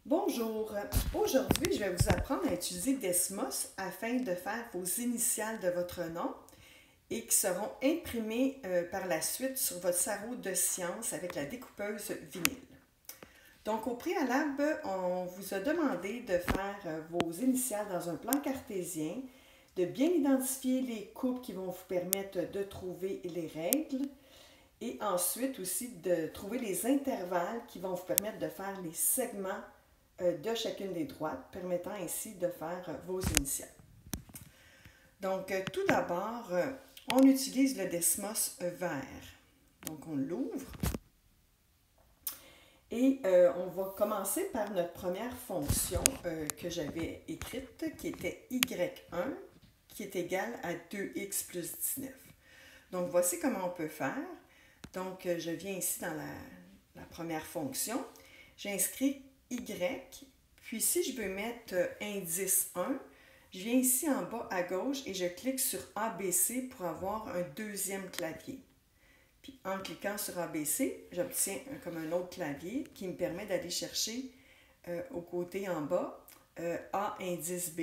Bonjour, aujourd'hui je vais vous apprendre à utiliser Desmos afin de faire vos initiales de votre nom et qui seront imprimées par la suite sur votre sarrau de science avec la découpeuse vinyle. Donc au préalable, on vous a demandé de faire vos initiales dans un plan cartésien, de bien identifier les coupes qui vont vous permettre de trouver les règles et ensuite aussi de trouver les intervalles qui vont vous permettre de faire les segments de chacune des droites, permettant ainsi de faire vos initiales. Donc, tout d'abord, on utilise le Desmos vert. Donc, on l'ouvre. Et on va commencer par notre première fonction que j'avais écrite, qui était y1, qui est égale à 2x plus 19. Donc, voici comment on peut faire. Donc, je viens ici dans la première fonction. J'inscris y, puis si je veux mettre indice 1, je viens ici en bas à gauche et je clique sur ABC pour avoir un deuxième clavier. Puis en cliquant sur ABC, j'obtiens comme un autre clavier qui me permet d'aller chercher au côté en bas A indice B.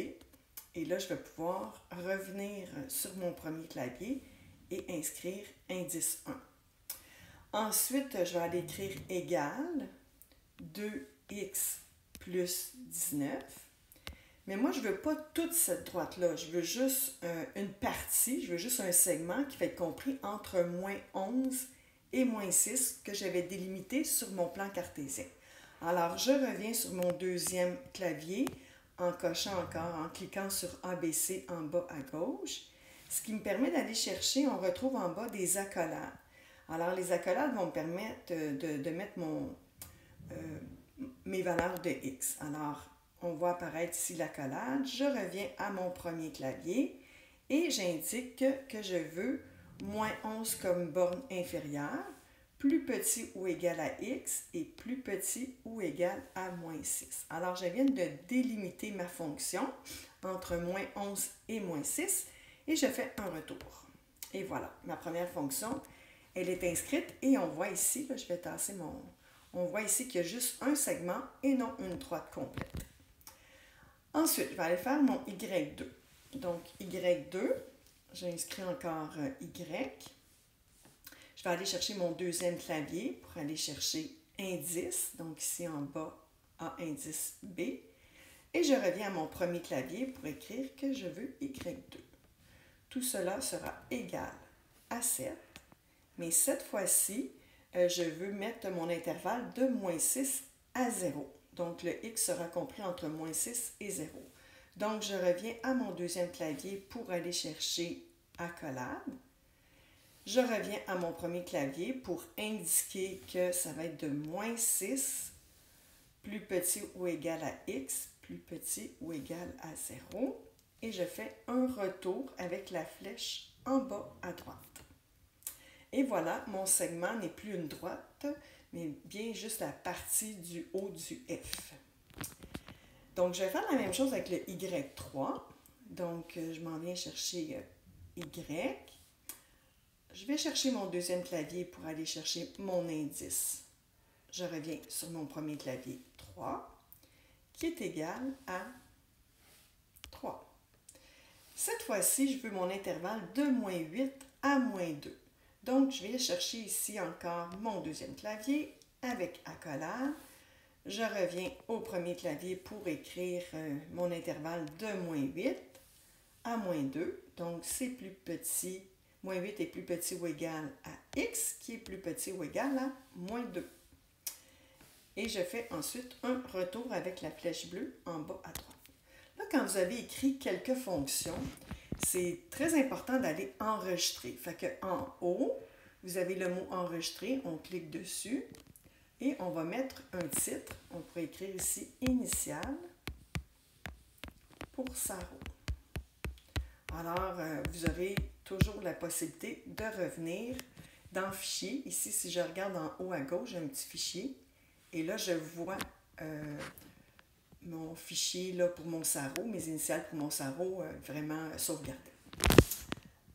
Et là, je vais pouvoir revenir sur mon premier clavier et inscrire indice 1. Ensuite, je vais aller écrire égal 2x plus 19. Mais moi, je ne veux pas toute cette droite-là. Je veux juste une partie, je veux juste un segment qui va être compris entre moins 11 et moins 6 que j'avais délimité sur mon plan cartésien. Alors, je reviens sur mon deuxième clavier en cochant encore, en cliquant sur ABC en bas à gauche, ce qui me permet d'aller chercher, on retrouve en bas des accolades. Alors, les accolades vont me permettre de mettre mes valeurs de x. Alors, on voit apparaître ici l'accolade. Je reviens à mon premier clavier et j'indique que je veux moins 11 comme borne inférieure, plus petit ou égal à x et plus petit ou égal à moins 6. Alors, je viens de délimiter ma fonction entre moins 11 et moins 6 et je fais un retour. Et voilà, ma première fonction, elle est inscrite et on voit ici, là, je vais tasser on voit ici qu'il y a juste un segment et non une droite complète. Ensuite, je vais aller faire mon Y2. Donc, Y2, j'inscris encore Y. Je vais aller chercher mon deuxième clavier pour aller chercher indice, donc ici en bas, A indice B. Et je reviens à mon premier clavier pour écrire que je veux Y2. Tout cela sera égal à 7, mais cette fois-ci, je veux mettre mon intervalle de moins 6 à 0. Donc, le x sera compris entre moins 6 et 0. Donc, je reviens à mon deuxième clavier pour aller chercher accolade. Je reviens à mon premier clavier pour indiquer que ça va être de moins 6, plus petit ou égal à x, plus petit ou égal à 0. Et je fais un retour avec la flèche en bas à droite. Et voilà, mon segment n'est plus une droite, mais bien juste la partie du haut du F. Donc, je vais faire la même chose avec le Y3. Donc, je m'en viens chercher Y. Je vais chercher mon deuxième clavier pour aller chercher mon indice. Je reviens sur mon premier clavier 3, qui est égal à 3. Cette fois-ci, je veux mon intervalle de moins 8 à moins 2. Donc, je vais chercher ici encore mon deuxième clavier avec accolade. Je reviens au premier clavier pour écrire mon intervalle de moins 8 à moins 2. Donc, c'est plus petit. Moins 8 est plus petit ou égal à x, qui est plus petit ou égal à moins 2. Et je fais ensuite un retour avec la flèche bleue en bas à droite. Là, quand vous avez écrit quelques fonctions, c'est très important d'aller enregistrer. Fait que en haut, vous avez le mot enregistrer, on clique dessus et on va mettre un titre. On pourrait écrire ici initial pour sarrau. Alors, vous aurez toujours la possibilité de revenir dans Fichier. Ici, si je regarde en haut à gauche, j'ai un petit fichier et là, je vois mon fichier là, pour mon sarrau, mes initiales pour mon sarrau, vraiment sauvegardé.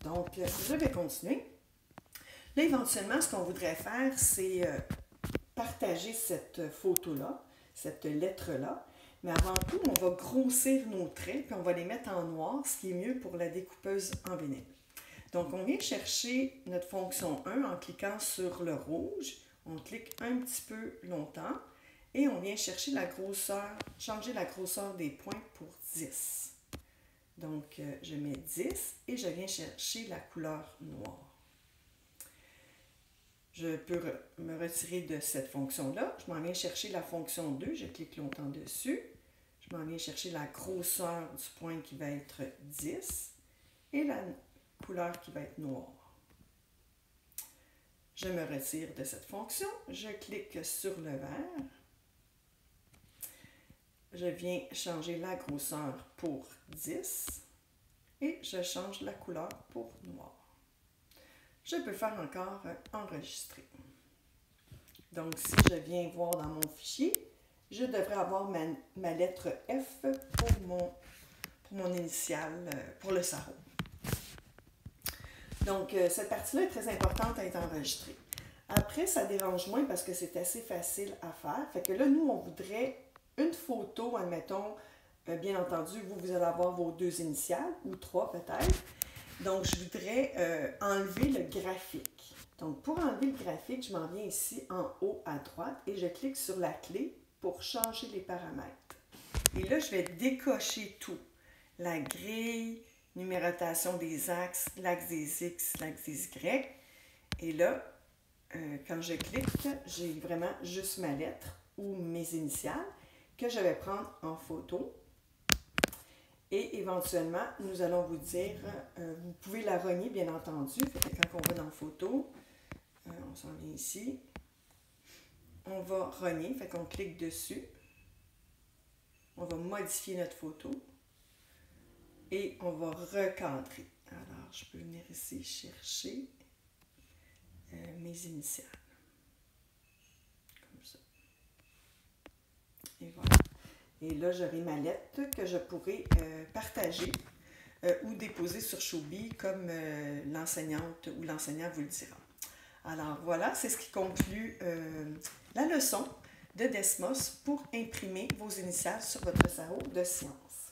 Donc, je vais continuer. Là, éventuellement, ce qu'on voudrait faire, c'est partager cette photo-là. cette lettre-là. Mais avant tout, on va grossir nos traits, puis on va les mettre en noir, ce qui est mieux pour la découpeuse en vinyle. Donc, on vient chercher notre fonction 1 en cliquant sur le rouge. On clique un petit peu longtemps et on vient chercher la grosseur, changer la grosseur des points pour 10. Donc, je mets 10 et je viens chercher la couleur noire. Je peux me retirer de cette fonction-là. Je m'en viens chercher la fonction 2. Je clique longtemps dessus. Je m'en viens chercher la grosseur du point qui va être 10 et la couleur qui va être noire. Je me retire de cette fonction. Je clique sur le vert. Je viens changer la grosseur pour 10 et je change la couleur pour noir. Je peux faire encore enregistrer. Donc, si je viens voir dans mon fichier, je devrais avoir ma lettre F pour mon initiale, pour le sarrau. Donc, cette partie-là est très importante à être enregistrée. Après, ça dérange moins parce que c'est assez facile à faire. Fait que là, nous, on voudrait une photo, admettons, bien entendu, vous allez avoir vos 2 initiales, ou 3 peut-être. Donc, je voudrais enlever le graphique. Donc, pour enlever le graphique, je m'en viens ici en haut à droite et je clique sur la clé pour changer les paramètres. Et là, je vais décocher tout. La grille, numérotation des axes, l'axe des X, l'axe des Y. Et là, quand je clique, j'ai vraiment juste ma lettre ou mes initiales que je vais prendre en photo. Et éventuellement, nous allons vous dire, vous pouvez la rogner bien entendu. Fait que quand on va dans photo, on s'en vient ici, on va rogner, fait qu'on clique dessus. On va modifier notre photo et on va recadrer. Alors, je peux venir ici chercher mes initiales. Comme ça. Et voilà. Et là, j'aurai ma lettre que je pourrai partager ou déposer sur Showbie comme l'enseignante ou l'enseignant vous le dira. Alors voilà, c'est ce qui conclut la leçon de Desmos pour imprimer vos initiales sur votre sarrau de sciences.